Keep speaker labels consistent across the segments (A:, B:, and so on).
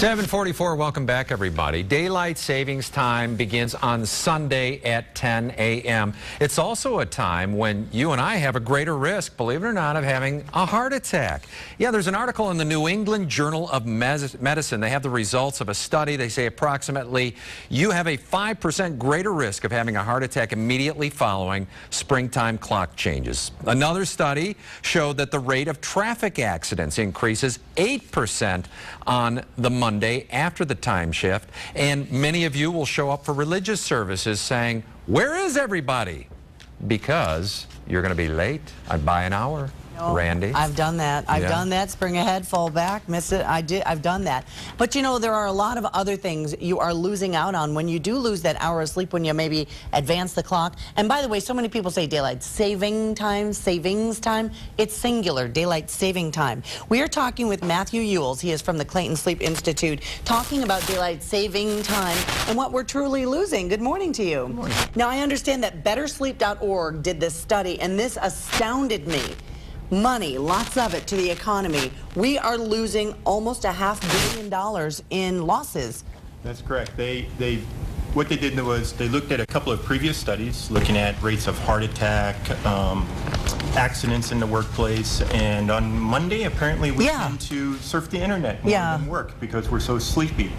A: 7:44, welcome back everybody. Daylight savings time begins on Sunday at 10 a.m. It's also a time when you and I have a greater risk, believe it or not, of having a heart attack. Yeah, there's an article in the New England Journal of Medicine. They have the results of a study. They say approximately you have a 5% greater risk of having a heart attack immediately following springtime clock changes. Another study showed that the rate of traffic accidents increases 8% on the Monday after the time shift, and many of you will show up for religious services saying, "Where is everybody?" Because you're going to be late by an hour. Randy?
B: I've done that. I've done that. Spring ahead, fall back, miss it. I've done that. But you know, there are a lot of other things you are losing out on when you do lose that hour of sleep, when you maybe advance the clock. And by the way, so many people say daylight savings time. It's singular, daylight saving time. We are talking with Matthew Ewells. He is from the Clayton Sleep Institute, talking about daylight saving time and what we're truly losing. Good morning to you.
A: Good morning.
B: Now, I understand that BetterSleep.org did this study, and this astounded me. Money, lots of it, to the economy. We are losing almost $500 million in losses.
C: That's correct. What they did was they looked at a couple of previous studies looking at rates of heart attack, accidents in the workplace, and on Monday apparently we tend to surf the internet more than work because we're so sleepy.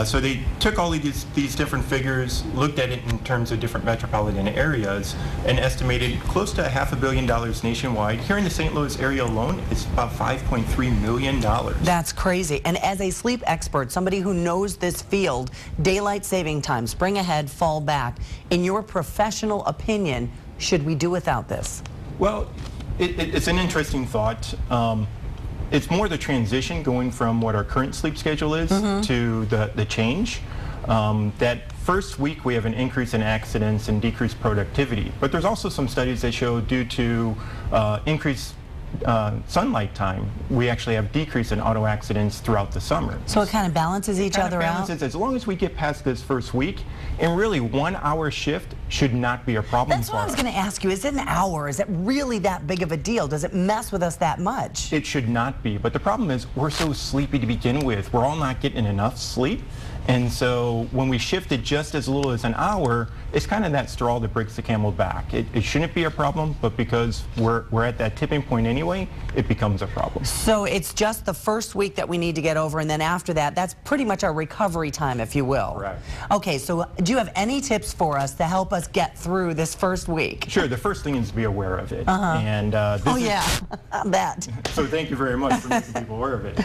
C: So they took all of these different figures, looked at it in terms of different metropolitan areas, and estimated close to $500 million nationwide. Here in the St. Louis area alone, it's about $5.3 million.
B: That's crazy. And as a sleep expert, somebody who knows this field, daylight saving time, spring ahead, fall back, in your professional opinion, should we do without this?
C: Well, it's an interesting thought. It's more the transition going from what our current sleep schedule is to the change. That first week we have an increase in accidents and decreased productivity. But there's also some studies that show due to increased sunlight time, we actually have decrease in auto accidents throughout the summer.
B: So it kind of balances each other out?
C: As long as we get past this first week, and really 1 hour shift should not be a problem.
B: That's what I was going to ask you. Is it an hour? Is it really that big of a deal? Does it mess with us that much?
C: It should not be. But the problem is we're so sleepy to begin with. We're all not getting enough sleep. And so when we shift it just as little as an hour, it's kind of that straw that breaks the camel back. It shouldn't be a problem, but because we're at that tipping point anyway, it becomes a problem.
B: So it's just the first week that we need to get over, and then after that, that's pretty much our recovery time, if you will.
C: Right.
B: Okay, so do you have any tips for us to help us get through this first week?
C: Sure. The first thing is to be aware of it. And
B: that.
C: So thank you very much for making people aware of it.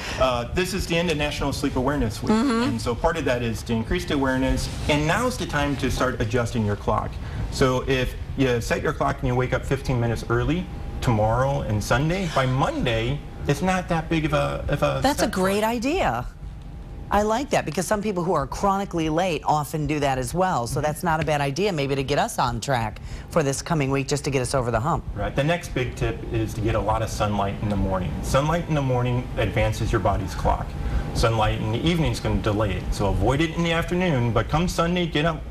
C: This is the end of National Sleep Awareness Week, and so part of that is to increase the awareness, and now's the time to start adjusting your clock. So if you set your clock and you wake up 15 minutes early tomorrow and Sunday, by Monday it's not that big of a
B: That's a great idea. I like that, because some people who are chronically late often do that as well. So that's not a bad idea, maybe, to get us on track for this coming week, just to get us over the hump.
C: Right. The next big tip is to get a lot of sunlight in the morning. Sunlight in the morning advances your body's clock. Sunlight in the evening is going to delay it. So avoid it in the afternoon, but come Sunday, get up,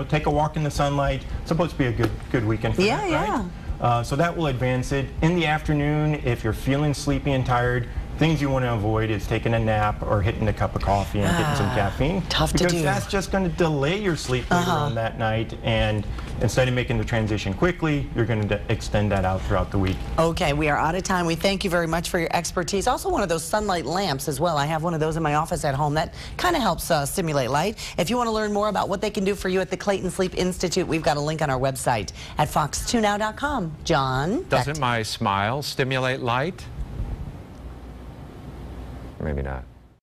C: take a walk in the sunlight. It's supposed to be a good weekend for that, right? So that will advance it. In the afternoon, if you're feeling sleepy and tired, things you want to avoid is taking a nap or hitting a cup of coffee and getting some caffeine.
B: Tough to do.
C: Because that's just going to delay your sleep later on that night, and instead of making the transition quickly, you're going to extend that out throughout the week.
B: Okay, we are out of time. We thank you very much for your expertise. Also, one of those sunlight lamps as well. I have one of those in my office at home that kind of helps stimulate light. If you want to learn more about what they can do for you at the Clayton Sleep Institute, we've got a link on our website at fox2now.com. John?
A: Doesn't my smile stimulate light? Maybe not.